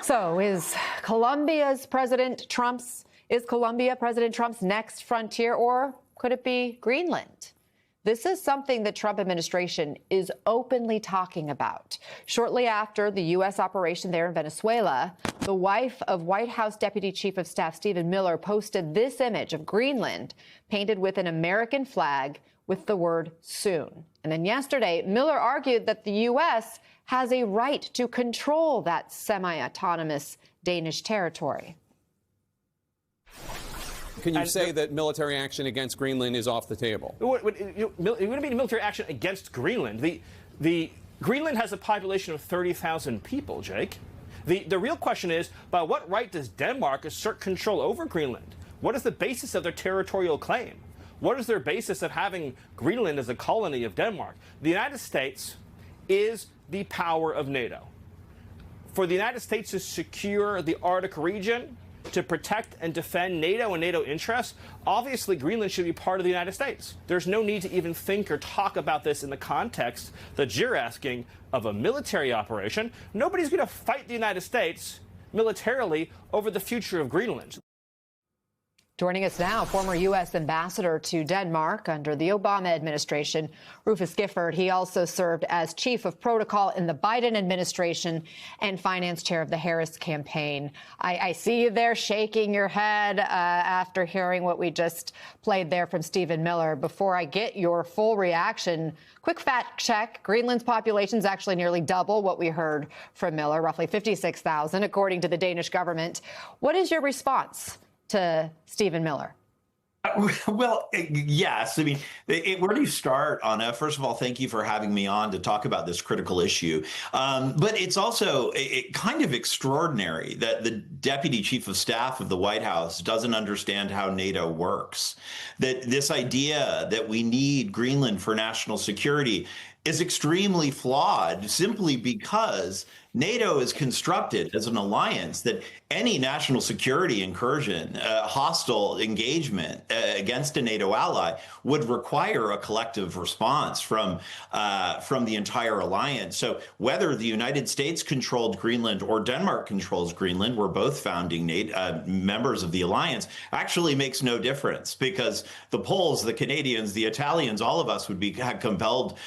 So is Colombia President Trump's next frontier, or could it be Greenland? This is something the Trump administration is openly talking about. Shortly after the U.S. operation there in Venezuela, the wife of White House Deputy Chief of Staff Stephen Miller posted this image of Greenland painted with an American flag with the word soon. And then yesterday, Miller argued that the U.S. has a right to control that semi-autonomous Danish territory. Can you say that military action against Greenland is off the table? It wouldn't be military action against Greenland. The Greenland has a population of 30,000 people, Jake. The real question is, by what right does Denmark assert control over Greenland? What is the basis of their territorial claim? What is their basis of having Greenland as a colony of Denmark? The United States is the power of NATO. For the United States to secure the Arctic region, to protect and defend NATO and NATO interests, obviously Greenland should be part of the United States. There's no need to even think or talk about this in the context that you're asking of a military operation. Nobody's going to fight the United States militarily over the future of Greenland. Joining us now, former U.S. ambassador to Denmark under the Obama administration, Rufus Gifford. He also served as chief of protocol in the Biden administration and finance chair of the Harris campaign. I see you there shaking your head after hearing what we just played there from Stephen Miller. Before I get your full reaction, quick fact check. Greenland's population is actually nearly double what we heard from Miller, roughly 56,000, according to the Danish government. What is your response to Stephen Miller? Well, yes. I mean, where do you start, Anna? First of all, thank you for having me on to talk about this critical issue. But it's also kind of extraordinary that the deputy chief of staff of the White House doesn't understand how NATO works. That this idea that we need Greenland for national security is extremely flawed simply because NATO is constructed as an alliance that any national security incursion, hostile engagement against a NATO ally would require a collective response from the entire alliance. So whether the United States controlled Greenland or Denmark controls Greenland, we're both founding members of the alliance, actually makes no difference because the Poles, the Canadians, the Italians, all of us would be compelled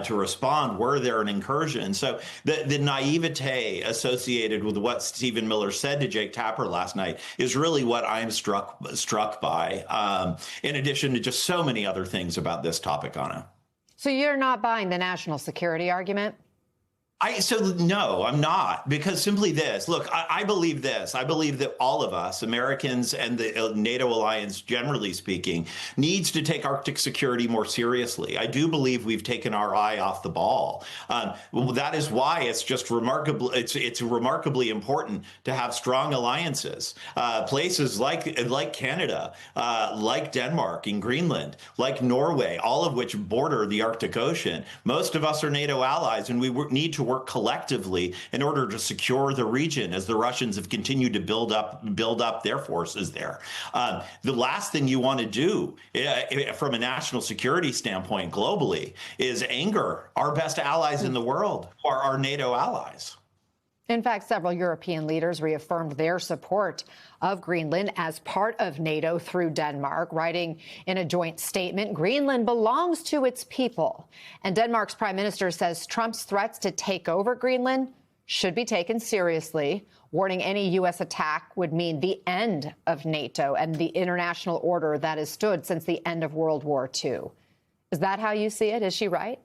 to respond were there an incursion. So the naivete associated with what Stephen Miller said to Jake Tapper last night is really what I'm struck by, in addition to just so many other things about this topic, Anna. So you're not buying the national security argument? No, I'm not, because simply this. Look, I believe this. I believe that all of us, Americans and the NATO alliance, generally speaking, needs to take Arctic security more seriously. I do believe we've taken our eye off the ball. That is why it's just remarkable. It's remarkably important to have strong alliances. Places like Canada, like Denmark and Greenland, like Norway, all of which border the Arctic Ocean. Most of us are NATO allies, and we need to work collectively in order to secure the region as the Russians have continued to build up their forces there. The last thing you want to do from a national security standpoint globally is anger our best allies in the world, or our NATO allies. In fact, several European leaders reaffirmed their support of Greenland as part of NATO through Denmark, writing in a joint statement, Greenland belongs to its people. And Denmark's prime minister says Trump's threats to take over Greenland should be taken seriously, warning any U.S. attack would mean the end of NATO and the international order that has stood since the end of World War II. Is that how you see it? Is she right?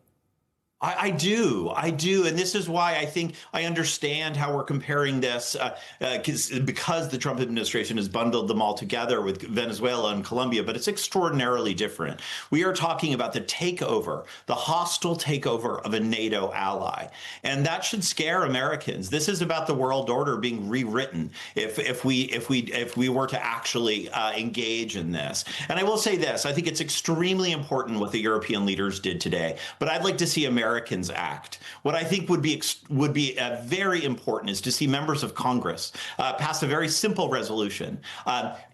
I do. And this is why I think I understand how we're comparing this because the Trump administration has bundled them all together with Venezuela and Colombia, but it's extraordinarily different. We are talking about the takeover, the hostile takeover of a NATO ally. And that should scare Americans. This is about the world order being rewritten if we were to actually engage in this. And I will say this, I think it's extremely important what the European leaders did today, but I'd like to see America Americans act. What I think would be very important is to see members of Congress pass a very simple resolution.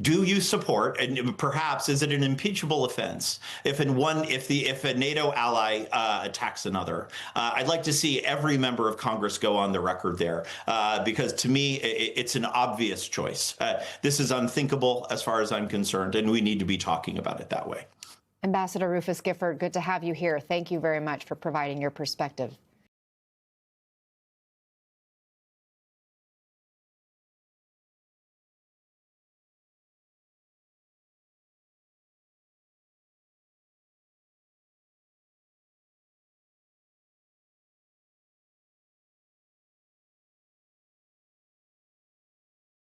Do you support, and perhaps is it an impeachable offense if a NATO ally attacks another? I'd like to see every member of Congress go on the record there, because to me it's an obvious choice. This is unthinkable as far as I'm concerned, and we need to be talking about it that way. Ambassador Rufus Gifford, good to have you here. Thank you very much for providing your perspective.